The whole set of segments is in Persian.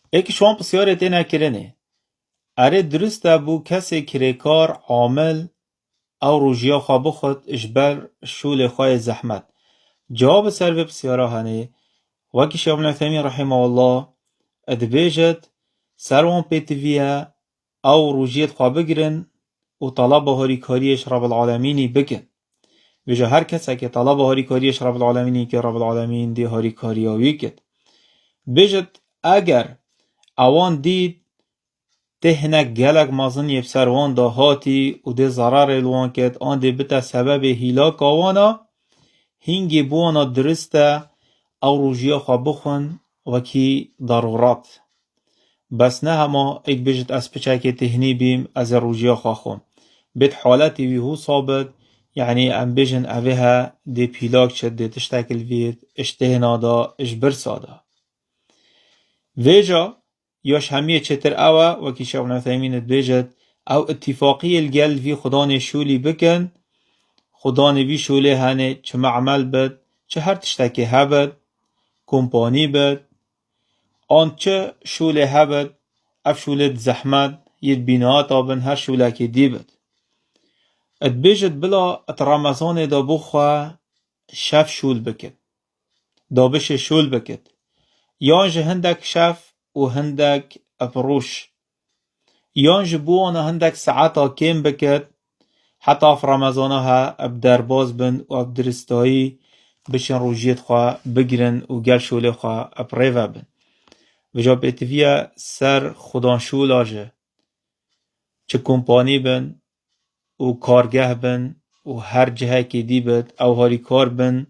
ایک شوان پسیاره تینا کرنه اره درسته بو کسی کریکار عامل او روژیا خواه بخود اجبر شول خواه زحمت. جواب سر به بسیاره هنه وکی شیخ ابن عثیمین رحمه الله ادبیجد سروان پیتویه او روژیت خواه بگرن و طلب هاری کاریش رب العالمینی بکن. ویجا هر کسی که طلب هاری کاریش رب العالمینی که رب العالمین دی هاری کاریاوی کد. بیجد اگر اوان دید تهنک گلک مازن یب سروان دا هاتی و ده ضرر الوان کد آن ده بتا سبب هیلاک آوانا هنگی بوانا درسته او روژیا خواه بخون وکی ضرورات. بس نه هما ایک بیجت از پچه تهنی بیم از روژیا خواه خون. بيت حالتي ويهو صابت يعني ام بيجن اوها دي بيلاك شد دي تشتاكل فيت اشتهنا دا اشبرسا دا ويجا ياش همية چتر اوه وكي شيخ ابن عثيمين بيجت او اتفاقية الجل في خدان شولي بكن خدان في شولي هاني چه معمل بد چه هر تشتاكي هبد كومباني بد آن چه شولي هبد اف شولي زحمت يد بينات آبن هر شولاكي دي بد اتبیجت بلا ات رمضان دا بخوا شف شول بکد دا بشه شول بکد یانج هندک شف و هندک افروش یانج بوانا هندک ساعتا کم بکد حتی في رمضان ها اب درباز بن و اب درستایی بشن روجیت خوا بگرن و گل شول خوا اب ریوه بن و جا بیتویا سر خودان شول آجه چه کمپانی بن و کارگه بن و هر جهه که دی بد او هاری کار بن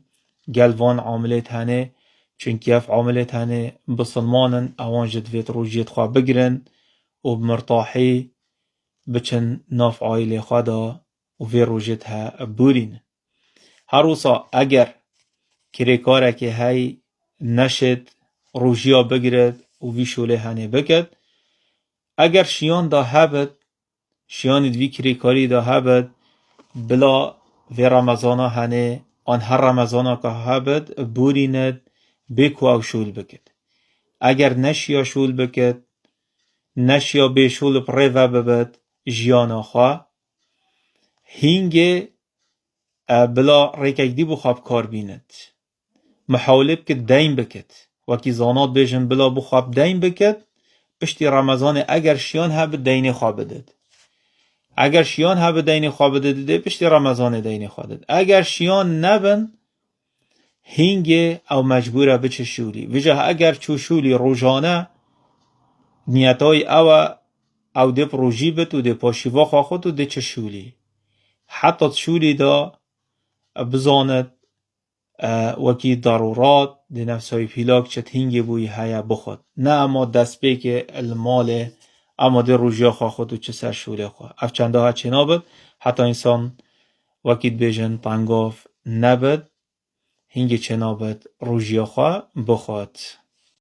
گلوان عاملت هنه چونکه اف عاملت هنه بسلمانن اوان جدویت روجیت خواه بگرن و بمرتاحی بچن ناف عائله خدا و وی روجیت ها بورین. هروسا اگر کری کاره که های نشد روجیا بگرد و وی شوله هنه بکد اگر شیان دا هبد شیان دوی کری کاری دا هبد بلا و رمضانا هنه آن هر رمضانا که هبد بوریند بکو او شول بکد اگر نشیا شول بکد نشیا به شول پریوه ببد جیانا خواه هینگه بلا ریکک دی بخواب کار بیند محاوله بکد دین بکد وکی زانات بیجن بلا بخواب دین بکد پشتی رمضان اگر شیان هبد دین خواه بدد اگر شیان ها به دین خواه بده پشتی رمضان دین خواه دد اگر شیان نبن هینگه او مجبوره بچه شولی ویجه اگر چو شولی روزانه نیتای او ده پروژی بد و ده پاشیوا خواه خود و ده چه شولی حتی شولی دا بزاند وکی ضرورات ده نفسای پیلاک چه هینگه بوی هیا بخود نه اما دست بی که المال اما ده روژیا خواه خود و چه سر شوله خواه اف چنده ها چه نابد حتی انسان وکید بیجن تنگاف نبد هنگی چه نابد روژیا خواه بخواد